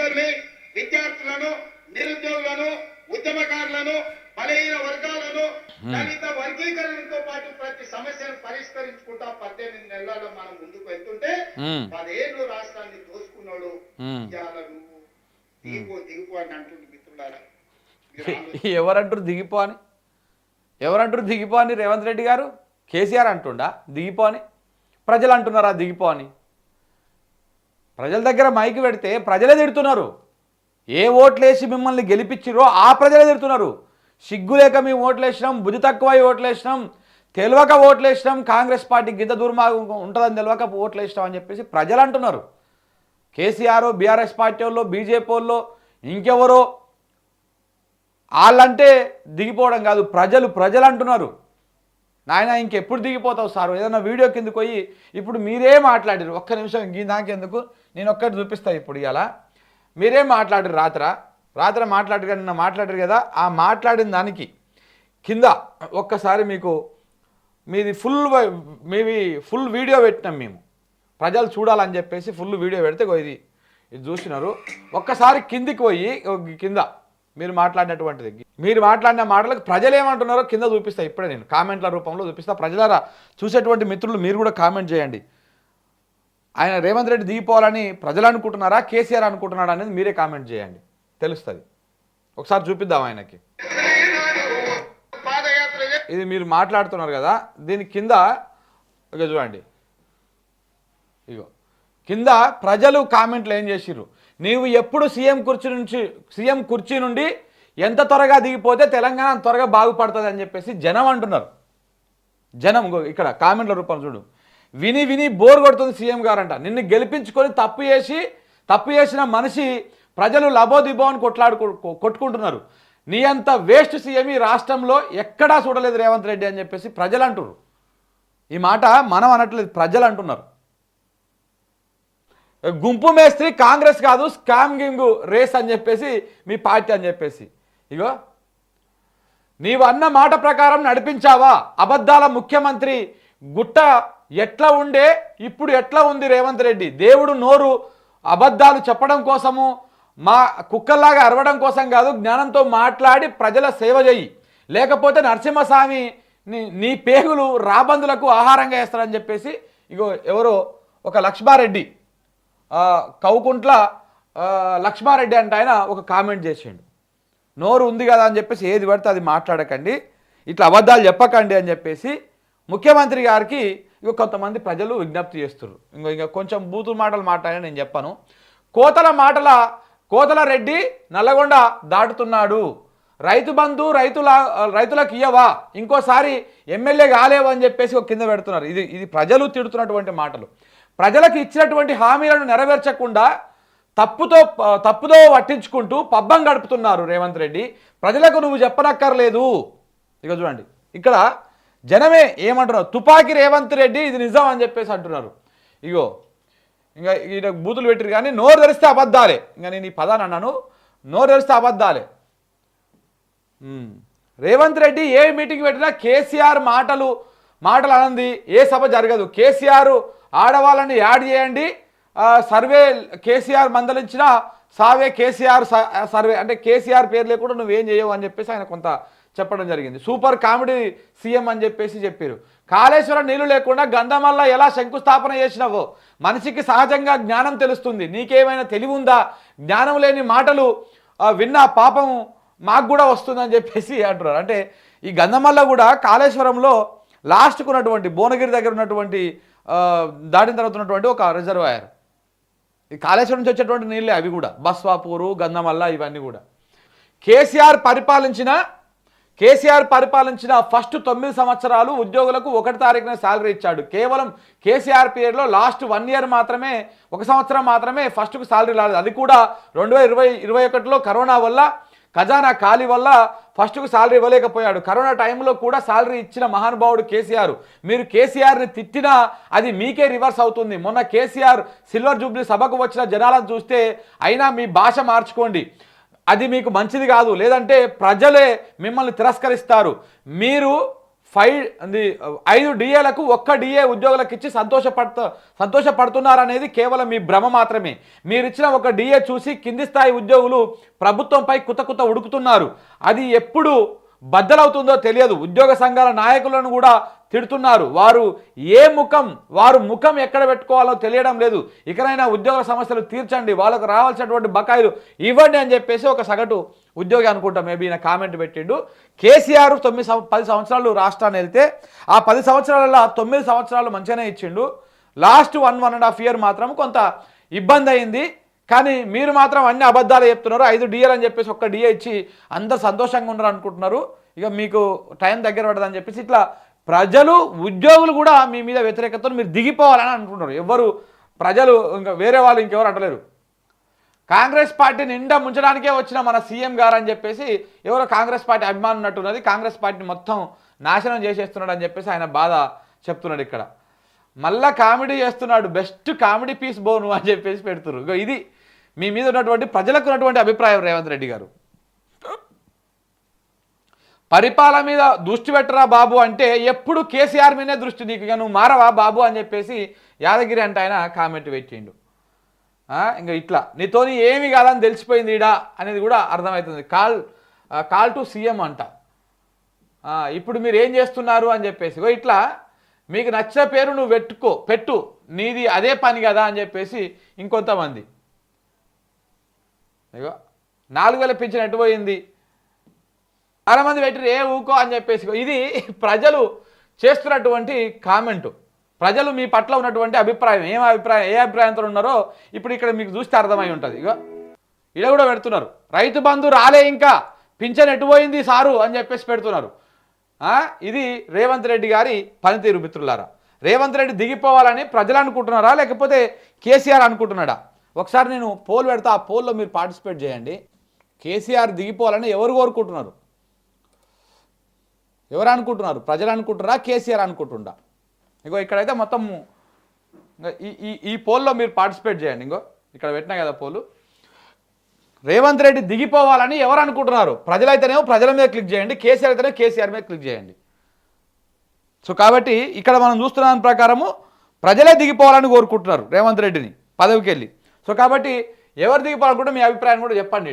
అందరినీ విద్యార్థులను, నిరుద్యోగులను, ఉద్యమకారులను, బలహీన వర్గాలను, దళిత వర్గీకరణతో పాటు ప్రతి సమస్యను పరిష్కరించుకుంటా 18 నెలల్లో మనం ముందుకు వెళ్తుంటే 10 ఏళ్ళు రాష్ట్రాన్ని దోసుకున్నాడు. నువ్వు దిగిపో అని అంటుంది మిత్రులారా. ఎవరంటారు దిగిపో అని? ఎవరంటారు దిగిపో అని? రేవంత్ రెడ్డి గారు, కేసీఆర్ అంటుండా దిగిపో అని? ప్రజలు అంటున్నారా దిగిపో అని? ప్రజల దగ్గర మైకి పెడితే ప్రజలే తిడుతున్నారు. ఏ ఓట్లేసి మిమ్మల్ని గెలిపించిరో ఆ ప్రజలే తిడుతున్నారు. సిగ్గులేక మేము ఓట్లేసినాం, బుద్ధి తక్కువ ఓట్లేసినాం, తెలియక ఓట్లేసినాం, కాంగ్రెస్ పార్టీ గింత దుర్మార్గం ఉంటుందని తెలియక ఓట్లేసినాం అని చెప్పేసి ప్రజలు అంటున్నారు. కేసీఆర్, బీఆర్ఎస్ పార్టీ వాళ్ళు, బీజేపీ వాళ్ళు, ఇంకెవరో వాళ్ళంటే దిగిపోవడం కాదు, ప్రజలు అంటున్నారు. నాయన ఇంకెప్పుడు దిగిపోతావు సార్? ఏదైనా వీడియో కిందకు పోయి ఇప్పుడు మీరే మాట్లాడారు, ఒక్క నిమిషం నాకెందుకు, నేను ఒక్కటి చూపిస్తాను. ఇప్పుడు ఇలా మీరేం మాట్లాడారు, రాత్ర మాట్లాడారు, నిన్న మాట్లాడారు కదా, ఆ మాట్లాడిన దానికి కింద ఒక్కసారి మీది ఫుల్ వీడియో పెట్టినాం మేము, ప్రజలు చూడాలని చెప్పేసి ఫుల్ వీడియో పెడితే ఇది చూసినారు. ఒక్కసారి కిందికి పోయి కింద మీరు మాట్లాడినటువంటిది, మీరు మాట్లాడిన మాటలకు ప్రజలు ఏమంటున్నారో కింద చూపిస్తా. ఇప్పుడే నేను కామెంట్ల రూపంలో చూపిస్తా. ప్రజలారా, చూసేటువంటి మిత్రులు మీరు కూడా కామెంట్ చేయండి. ఆయన రేవంత్ రెడ్డి దిగిపోవాలని ప్రజలు అనుకుంటున్నారా, కేసీఆర్ అనుకుంటున్నారా అనేది మీరే కామెంట్ చేయండి, తెలుస్తుంది. ఒకసారి చూపిద్దాం ఆయనకి. ఇది మీరు మాట్లాడుతున్నారు కదా, దీని కింద ఇక చూడండి, ఇగో కింద ప్రజలు కామెంట్లు ఏం చేసిర్రు. నీవు ఎప్పుడు సీఎం కుర్చీ నుండి ఎంత త్వరగా దిగిపోతే తెలంగాణ త్వరగా బాగుపడుతుంది అని చెప్పేసి జనం అంటున్నారు. జనం ఇక్కడ కామెంట్ల రూపంలో చూడు. విని బోర్ కొడుతుంది సీఎం గారంట. నిన్ను గెలిపించుకొని తప్పు చేసిన మనిషి ప్రజలు లబోదిబో అని కొట్టుకుంటున్నారు. నీ అంత వేస్ట్ సీఎం ఈ రాష్ట్రంలో ఎక్కడా చూడలేదు రేవంత్ రెడ్డి అని చెప్పేసి ప్రజలు అంటున్నారు. ఈ మాట మనం అనట్లేదు, ప్రజలు అంటున్నారు. గుంపు మేస్త్రి కాంగ్రెస్ కాదు, స్కామింగ్ రేస్ అని చెప్పేసి మీ పార్టీ అని చెప్పేసి, ఇగో నీవు అన్న మాట ప్రకారం నడిపించావా? అబద్ధాల ముఖ్యమంత్రి గుట్ట ఎట్లా ఉండే ఇప్పుడు ఎట్లా ఉంది రేవంత్ రెడ్డి? దేవుడు నోరు అబద్ధాలు చెప్పడం కోసము, మా కుక్కల్లాగా అరవడం కోసం కాదు, జ్ఞానంతో మాట్లాడి ప్రజల సేవ చేయి, లేకపోతే నరసింహస్వామి నీ పేగులు రాబందులకు ఆహారంగా వేస్తారని చెప్పేసి ఇగో ఎవరో ఒక లక్ష్మారెడ్డి, కౌకుంట్ల లక్ష్మారెడ్డి అంటే ఆయన ఒక కామెంట్ చేసిండు. నోరు ఉంది కదా అని చెప్పేసి ఏది పడితే అది మాట్లాడకండి, ఇట్లా అబద్ధాలు చెప్పకండి అని చెప్పేసి ముఖ్యమంత్రి గారికి ఇక కొంతమంది ప్రజలు విజ్ఞప్తి చేస్తున్నారు. ఇంకా కొంచెం బూతుల మాటలు మాట్లాడని నేను చెప్పాను. కోతల రెడ్డి నల్లగొండ దాటుతున్నాడు, రైతు బంధు రైతులకు ఇయ్యవా, ఇంకోసారి ఎమ్మెల్యే కాలేవు అని చెప్పేసి ఒక కింద పెడుతున్నారు. ఇది ప్రజలు తిడుతున్నటువంటి మాటలు. ప్రజలకు ఇచ్చినటువంటి హామీలను నెరవేర్చకుండా తప్పుదో పట్టించుకుంటూ పబ్బం గడుపుతున్నారు రేవంత్ రెడ్డి. ప్రజలకు నువ్వు చెప్పనక్కర్లేదు. ఇక చూడండి, ఇక్కడ జనమే ఏమంటున్నారు, తుపాకీ రేవంత్ రెడ్డి ఇది నిజం అని చెప్పేసి అంటున్నారు. ఇగో ఇంకా ఈయన బూతులు పెట్టిరు కానీ నోరు తెరిస్తే అబద్ధాలే. ఇంకా నేను ఈ పదాన్ని అన్నాను, నోరు తెరిస్తే అబద్ధాలే. రేవంత్ రెడ్డి ఏ మీటింగ్ పెట్టినా కేసీఆర్ మాటలు అనంది ఏ సభ జరగదు. కేసీఆర్ ఆడవాళ్ళని యాడ్ చేయండి, సర్వే కేసీఆర్ మందలించిన సావే కేసీఆర్ సర్వే, అంటే కేసీఆర్ పేరు లేకుండా నువ్వేం చేయవు అని చెప్పేసి ఆయన కొంత చెప్పడం జరిగింది. సూపర్ కామెడీ సీఎం అని చెప్పేసి చెప్పారు. కాళేశ్వరం నీళ్లు లేకుండా గంధమల్ల ఎలా శంకుస్థాపన చేసినావో మనిషికి సహజంగా జ్ఞానం తెలుస్తుంది, నీకేమైనా తెలివి ఉందా? జ్ఞానం లేని మాటలు విన్న పాపం మాకు కూడా వస్తుందని చెప్పేసి అంటున్నారు. అంటే ఈ గంధమల్ల కూడా కాళేశ్వరంలో లాస్ట్కు ఉన్నటువంటి భువనగిరి దగ్గర ఉన్నటువంటి దాటిన తర్వాత ఉన్నటువంటి ఒక రిజర్వాయర్, ఈ కాళేశ్వరం నుంచి వచ్చేటువంటి నీళ్ళే అవి కూడా, బస్వాపూరు, గంధమల్ల ఇవన్నీ కూడా. కేసీఆర్ పరిపాలించిన ఫస్ట్ 9 సంవత్సరాలు ఉద్యోగులకు 1 తారీఖున శాలరీ ఇచ్చాడు. కేవలం కేసీఆర్ పీరియడ్లో లాస్ట్ 1 ఇయర్ మాత్రమే, 1 సంవత్సరం మాత్రమే ఫస్ట్కు శాలరీ రాలేదు. అది కూడా 2021లో కరోనా వల్ల, ఖజానా ఖాళీ వల్ల ఫస్ట్కు శాలరీ ఇవ్వలేకపోయాడు. కరోనా టైంలో కూడా శాలరీ ఇచ్చిన మహానుభావుడు కేసీఆర్. మీరు కేసీఆర్ని తిట్టినా అది మీకే రివర్స్ అవుతుంది. మొన్న కేసీఆర్ సిల్వర్ జూబ్లీ సభకు వచ్చిన జనాలను చూస్తే అయినా మీ భాష మార్చుకోండి, అది మీకు మంచిది కాదు, లేదంటే ప్రజలే మిమ్మల్ని తిరస్కరిస్తారు. మీరు 5 డిఏలకు 1 డిఏ ఉద్యోగులకు ఇచ్చి సంతోషపడుతున్నారనేది కేవలం మీ భ్రమ మాత్రమే. మీరిచ్చిన 1 డిఏ చూసి కింది స్థాయి ఉద్యోగులు ప్రభుత్వంపై కుత ఉడుకుతున్నారు. అది ఎప్పుడు బద్దలవుతుందో తెలియదు. ఉద్యోగ సంఘాల నాయకులను కూడా తిడుతున్నారు. వారు ముఖం ఎక్కడ పెట్టుకోవాలో తెలియడం లేదు. ఇకనైనా ఉద్యోగ సమస్యలు తీర్చండి, వాళ్ళకు రావాల్సినటువంటి బకాయిలు ఇవ్వండి అని చెప్పేసి ఒక సగటు ఉద్యోగి అనుకుంటా మేబీ ఈయన కామెంట్ పెట్టిండు. కేసీఆర్ 10 సంవత్సరాలు రాష్ట్రాన్ని వెళ్తే ఆ 10 సంవత్సరాలలో 9 సంవత్సరాలు మంచిగానే ఇచ్చిండు. లాస్ట్ 1.5 ఇయర్ మాత్రం కొంత ఇబ్బంది అయింది. కానీ మీరు మాత్రం అన్ని అబద్ధాలు చెప్తున్నారు. 5 డిఏలు అని చెప్పేసి 1 డిఏ ఇచ్చి అందరు సంతోషంగా ఉన్నారు అనుకుంటున్నారు. ఇక మీకు టైం దగ్గర పడదని చెప్పేసి ఇట్లా ప్రజలు ఉద్యోగులు కూడా మీ మీద వ్యతిరేకతతో మీరు దిగిపోవాలని అనుకుంటున్నారు. ప్రజలు ఇంకా వేరే వాళ్ళు ఇంకెవరు అంటలేరు. కాంగ్రెస్ పార్టీ నిండా ముంచడానికే వచ్చిన మన సీఎం గారు అని చెప్పేసి ఎవరో కాంగ్రెస్ పార్టీ అభిమానం ఉన్నట్టున్నది. కాంగ్రెస్ పార్టీని మొత్తం నాశనం చేసేస్తున్నాడు అని చెప్పేసి ఆయన బాధ చెప్తున్నాడు. ఇక్కడ మళ్ళా కామెడీ చేస్తున్నాడు, బెస్ట్ కామెడీ పీస్ బోను అని చెప్పేసి పెడుతున్నారు. ఇది మీ మీద ఉన్నటువంటి ప్రజలకు ఉన్నటువంటి అభిప్రాయం. రేవంత్ రెడ్డి గారు పరిపాలన మీద దృష్టి పెట్టరా బాబు అంటే ఎప్పుడు కేసీఆర్ మీదే దృష్టి, నీకు ఇక నువ్వు మారవా బాబు అని చెప్పేసి యాదగిరి అంటే ఆయన కామెంట్ పెట్టిండు. ఇంకా ఇట్లా నీతోని ఏమి కాదని తెలిసిపోయింది ఈడ అనేది కూడా అర్థమవుతుంది. కాల్ టు సీఎం అంట. ఇప్పుడు మీరు ఏం చేస్తున్నారు అని చెప్పేసి ఇట్లా మీకు నచ్చిన పేరు నువ్వు పెట్టు, నీది అదే పని కదా అని చెప్పేసి ఇంకొంతమంది 4,000 పింఛన్ ఎటు పోయింది, చాలా మంది పెట్టిరు ఊకో అని చెప్పేసి. ఇది ప్రజలు చేస్తున్నటువంటి కామెంటు. ప్రజలు మీ పట్ల ఉన్నటువంటి అభిప్రాయం ఏ అభిప్రాయంతో ఉన్నారో ఇప్పుడు ఇక్కడ మీకు చూస్తే అర్థమై ఉంటుంది. ఇలా కూడా పెడుతున్నారు, రైతు బంధు రాలే ఇంకా పింఛన్ ఎటుపోయింది సారు అని చెప్పేసి పెడుతున్నారు. ఇది రేవంత్ రెడ్డి గారి పనితీరు మిత్రులారా. రేవంత్ రెడ్డి దిగిపోవాలని ప్రజలు అనుకుంటున్నారా లేకపోతే కేసీఆర్ అనుకుంటున్నాడా? ఒకసారి నేను పోల్ పెడతా, ఆ పోల్లో మీరు పార్టిసిపేట్ చేయండి. కేసీఆర్ దిగిపోవాలని ఎవరు కోరుకుంటున్నారు? ఎవరు అనుకుంటున్నారు? ప్రజలు అనుకుంటున్నారా కేసీఆర్ అనుకుంటుండా? ఇక్కడైతే మొత్తం ఈ పోల్లో మీరు పార్టిసిపేట్ చేయండి. ఇక్కడ పెట్టినా కదా పోలు. రేవంత్ రెడ్డి దిగిపోవాలని ఎవరు అనుకుంటున్నారు? ప్రజలైతేనేమో ప్రజల మీద క్లిక్ చేయండి, కేసీఆర్ అయితేనే కేసీఆర్ మీద క్లిక్ చేయండి. సో కాబట్టి ఇక్కడ మనం చూస్తున్న దాని ప్రకారము ప్రజలే దిగిపోవాలని కోరుకుంటున్నారు రేవంత్ రెడ్డిని పదవికి వెళ్ళి. సో కాబట్టి ఎవరు దిగిపోవాలనుకుంటే మీ అభిప్రాయం కూడా చెప్పండి.